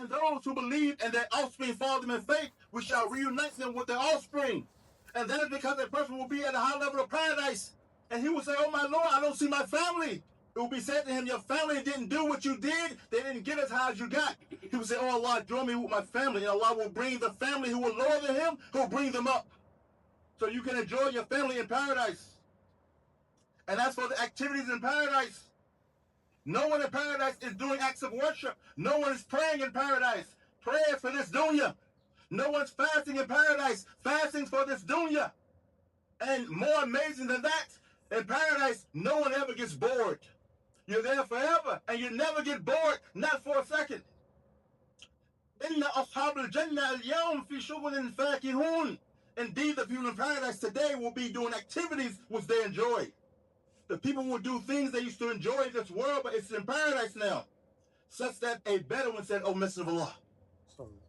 And those who believe and their offspring follow them in faith, we shall reunite them with their offspring. And that is because a person will be at a high level of paradise. And he will say, oh my Lord, I don't see my family. It will be said to him, your family didn't do what you did. They didn't get as high as you got. He will say, oh Allah, join me with my family. And Allah will bring the family who were lower than him, who will bring them up. So you can enjoy your family in paradise. And as for the activities in paradise, no one in paradise is doing acts of worship. No one is praying in paradise. Prayers for this dunya. No one's fasting in paradise. Fasting for this dunya. And more amazing than that, in paradise, no one ever gets bored. You're there forever, and you never get bored, not for a second. Inna ashab al-Jannah al-yawm fi shughulin fakihun. Indeed, the people in paradise today will be doing activities which they enjoy. The people will do things they used to enjoy in this world, but it's in paradise now. Such that a Bedouin said, O Messenger of Allah,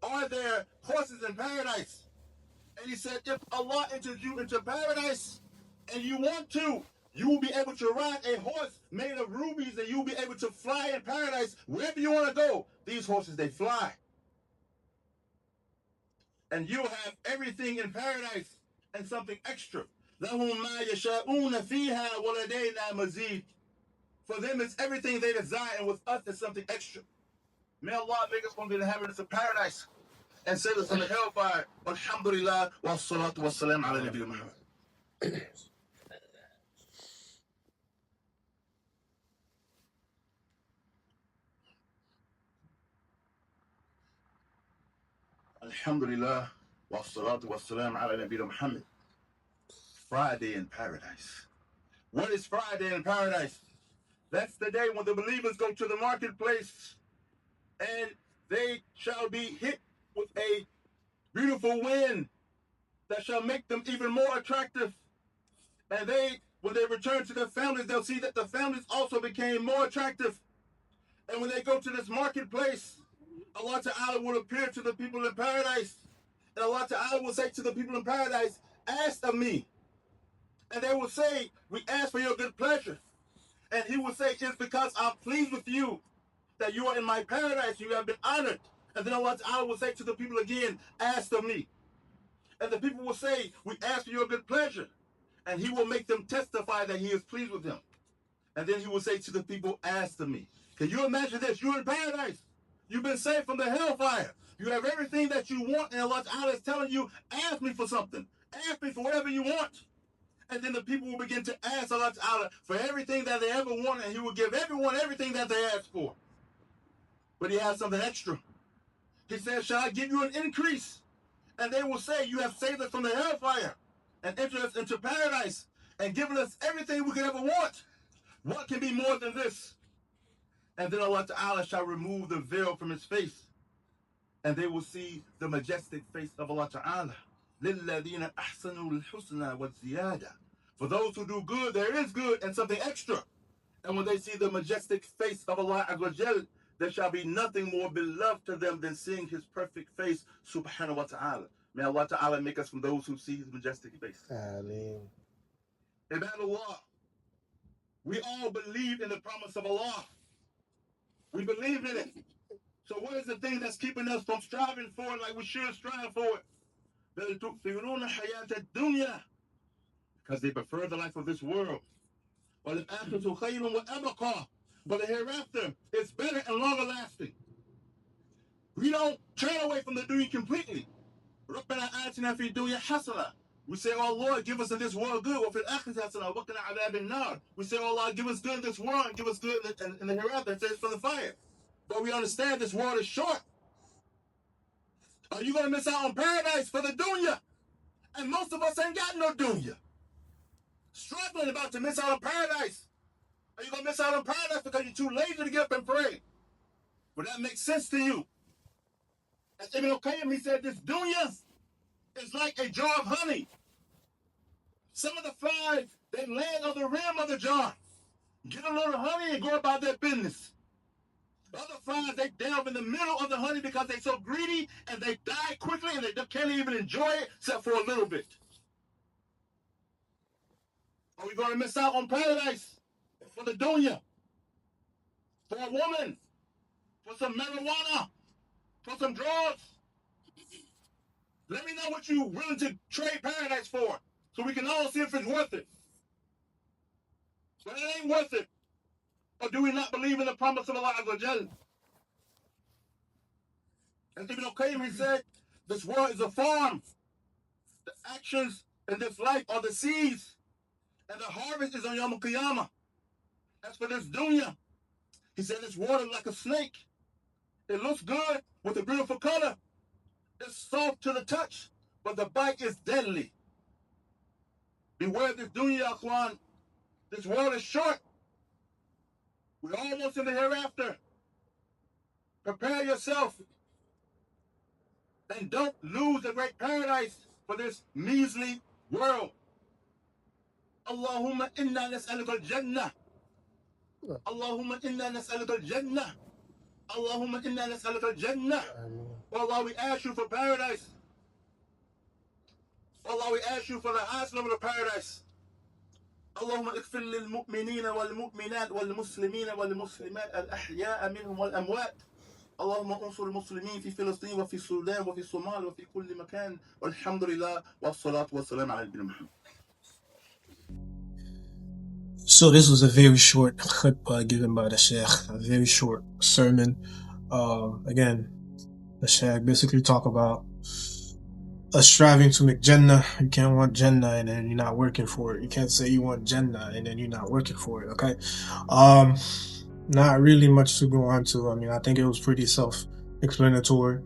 are there horses in paradise? And he said, if Allah enters you into paradise and you want to, you will be able to ride a horse made of rubies and you will be able to fly in paradise wherever you want to go. These horses, they fly. And you'll have everything in paradise and something extra. لَهُمْ مَا يَشَاءُونَ فِيهَا وَلَدَيْنَا مَزِيدٌ. For them, it's everything they desire, and with us, it's something extra. May Allah make us one of the inhabitants of paradise and save us from the hellfire. Alhamdulillah, wa salatu wa salam ala Nabi Muhammad. Alhamdulillah, wa salatu wa salam ala Nabi Muhammad. Friday in paradise. What is Friday in paradise? That's the day when the believers go to the marketplace and they shall be hit with a beautiful wind that shall make them even more attractive. And when they return to their families, they'll see that the families also became more attractive. And when they go to this marketplace, Allah Ta'ala will appear to the people in paradise. And Allah Ta'ala will say to the people in paradise, ask of me. And they will say, we ask for your good pleasure. And he will say, it's because I'm pleased with you that you are in my paradise. You have been honored. And then Allah Ta'ala will say to the people again, ask of me. And the people will say, we ask for your good pleasure. And he will make them testify that he is pleased with them. And then he will say to the people, ask of me. Can you imagine this? You're in paradise. You've been saved from the hellfire. You have everything that you want. And Allah Ta'ala is telling you, ask me for something. Ask me for whatever you want. And then the people will begin to ask Allah Ta'ala for everything that they ever want, and he will give everyone everything that they ask for. But he has something extra. He says, shall I give you an increase? And they will say, you have saved us from the hellfire and entered us into paradise and given us everything we could ever want. What can be more than this? And then Allah Ta'ala shall remove the veil from his face, and they will see the majestic face of Allah Ta'ala. لِلَّذِينَ أَحْسَنُوا الْحُسْنَى وَالزِّيَادَةِ. For those who do good, there is good and something extra. And when they see the majestic face of Allah Azza wa Jal, there shall be nothing more beloved to them than seeing his perfect face, subhanahu wa ta'ala. May Allah Ta'ala make us from those who see his majestic face. Ameen. Ibadallah, we all believe in the promise of Allah. We believe in it. So what is the thing that's keeping us from striving for it like we should strive for it? Because they prefer the life of this world. But the hereafter is better and longer lasting. We don't turn away from the dunya completely. We say, oh Lord, give us in this world good. We say, oh Lord, give us good in this world and give us good in the hereafter and save us from the fire. But we understand this world is short. Are you going to miss out on paradise for the dunya? And most of us ain't got no dunya. Struggling about to miss out on paradise. Are you going to miss out on paradise because you're too lazy to get up and pray? But that makes sense to you. As Ibn al-Qayyim, he said, this dunya is like a jar of honey. Some of the flies, they land on the rim of the jar, get a little honey and go about their business. Other flies, they delve in the middle of the honey because they're so greedy and they die quickly and they can't even enjoy it except for a little bit. Are we going to miss out on paradise for the dunya? For a woman? For some marijuana? For for some drugs. Let me know what you're willing to trade paradise for, so we can all see if it's worth it. But it ain't worth it. Or do we not believe in the promise of Allah Azza Jal? As Ibn Qayyim said, this world is a farm. The actions in this life are the seeds, and the harvest is on Yawm al-Qiyamah. As for this dunya, he said it's water like a snake. It looks good with a beautiful color. It's soft to the touch, but the bite is deadly. Beware this dunya, Akhwan. This world is short. We're almost in the hereafter. Prepare yourself. And don't lose the great paradise for this measly world. Allahumma inna nas'aluka al-Jannah. Allahumma inna nas'aluka al-Jannah. Allahumma inna nas'aluka al-Jannah. Oh Allah, we ask you for paradise. Oh Allah, we ask you for the highest level of paradise. اللهم اغفر للمؤمنين والمؤمنات والمسلمين والمسلمات الأحياء منهم والأموات. اللهم انصر المسلمين في فلسطين وفي السودان وفي الصومال وفي كل مكان والحمد لله والصلاة والسلام على نبينا محمد. So this was a very short khutbah given by the Sheikh, a very short sermon. Again, the Sheikh basically talk about us striving to make Jannah. You can't want Jannah and then you're not working for it. You can't say you want Jannah and then you're not working for it, okay? Not really much to go on to. I mean, I think it was pretty self-explanatory,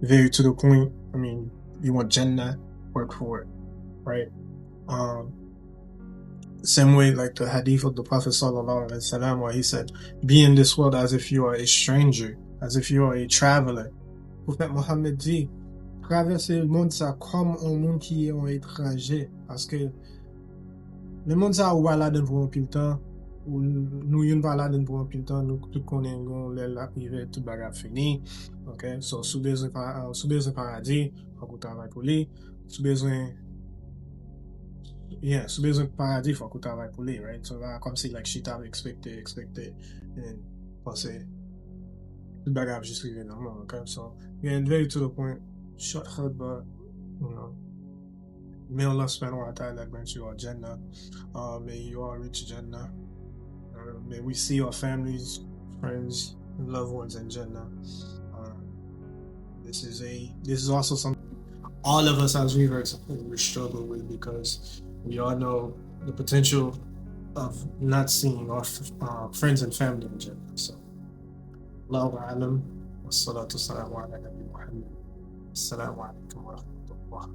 very to the point. I mean, you want Jannah, work for it, right? Same way like the hadith of the Prophet Sallallahu Alaihi Wasallam, where he said, be in this world as if you are a stranger, as if you are a traveler. Prophet Muhammad dit, traverser le monde ça comme un monde qui est un étranger, parce que le monde ça ou va là pour un pile temps, ou nous yon va là pour un pile temps, nous tout connaissons l'arrivée tout bagarre fini. Okay, so sous besoin paradis, faut qu'on travaille pour lui. Sous besoin paradis, faut qu'on travaille pour lui, right? So là comme si like she t'avait expecté and pensé tout bagarre juste arrivé normalement. Okay, so yeah, very to the point. Short khutbah, you know. May Allah subhanahu wa ta'ala grant you Al-Jannah. May you all reach Jannah. May we see our families, friends, and loved ones in Jannah. This is also something all of us as reverts we struggle with, because we all know the potential of not seeing our friends and family in Jannah. So, Allahu Alam, wassalatu wassalamu ala nabi Muhammad. Assalamu alaikum wa rahmatullah.